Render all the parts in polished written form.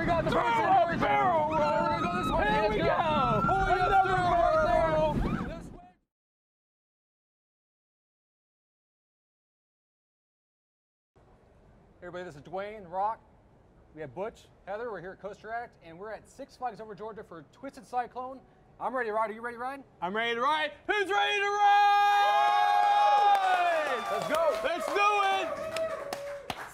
got the first inversion. Barrel roll. We're gonna go this way. Here we go. Another barrel roll. This way. Everybody, this is Dwayne, Rock. We have Butch, Heather. We're here at Coaster Act, and we're at Six Flags over Georgia for Twisted Cyclone. I'm ready to ride. Are you ready to ride? I'm ready to ride. Who's ready to ride? Let's go. Let's do it.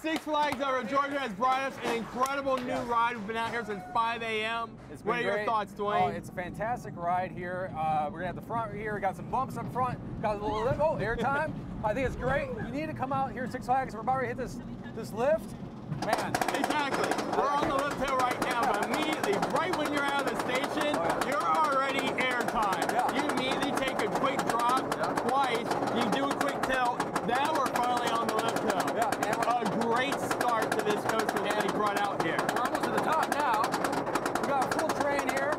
Six Flags over Georgia has brought us an incredible new ride. We've been out here since 5 a.m. What are your thoughts, Dwayne? It's a fantastic ride here. We're gonna have the front here. We got some bumps up front. Got a little lift. Oh, airtime. I think it's great. You need to come out here at Six Flags. We're about to hit this lift. Man. Exactly. We're on the lift hill right now, but immediately, right when you're out of the station, you're already airtime. Yeah. You immediately take a quick drop twice. You do a quick tilt. Now we're finally on the lift hill. Yeah. A great start to this coaster that he brought out here. We're almost to the top now. We got a full train here.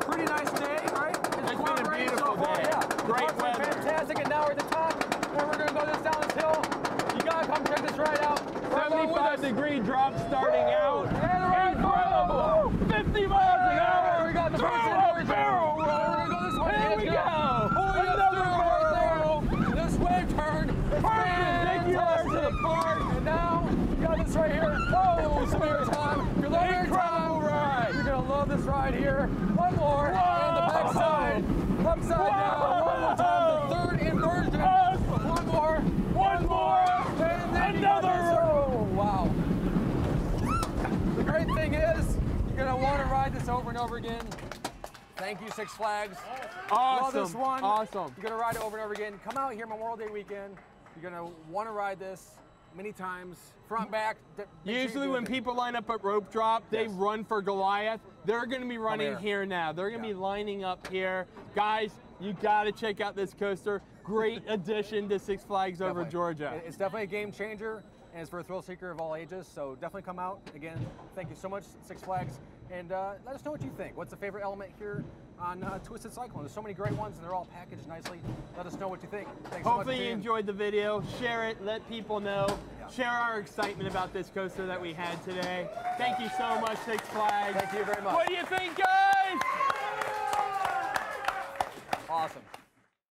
Pretty nice day, right? It's been a beautiful day. Yeah. Great weather. Fantastic, and now we're at the top. And we're gonna go down this hill. You gotta come check this ride out. 75-degree drop starting out. Incredible! 50 miles an hour. We got the first inversion. Barrel roll. We're gonna go this way. Here we go. Another barrel roll. This wave turn. Perpendicular to the park. And now we got this right here. Whoa, some airtime. If you love Incredible airtime, ride. you're gonna love this ride here. One more. Whoa. And the back side. Upside down. One more time. The third inversion. One more. One more. And then Another. Oh, wow. The great thing is, you're gonna want to ride this over and over again. Thank you, Six Flags. Awesome. Love this one. Awesome. You're gonna ride it over and over again. Come out here Memorial Day weekend. You're gonna want to ride this many times, front, back. Usually when people line up at rope drop, they run for Goliath. They're going to be running here. here now. They're going to be lining up here. Guys, you got to check out this coaster. Great addition to Six Flags over Georgia. It's definitely a game changer, and it's for a thrill seeker of all ages. So definitely come out. Again, thank you so much, Six Flags. And let us know what you think. What's the favorite element here on Twisted Cyclone? There's so many great ones, and they're all packaged nicely. Let us know what you think. Thanks so much. Hopefully you enjoyed the video. Share it. Let people know. Share our excitement about this coaster that we had today. Thank you so much, Six Flags. Thank you very much. What do you think, guys? Awesome.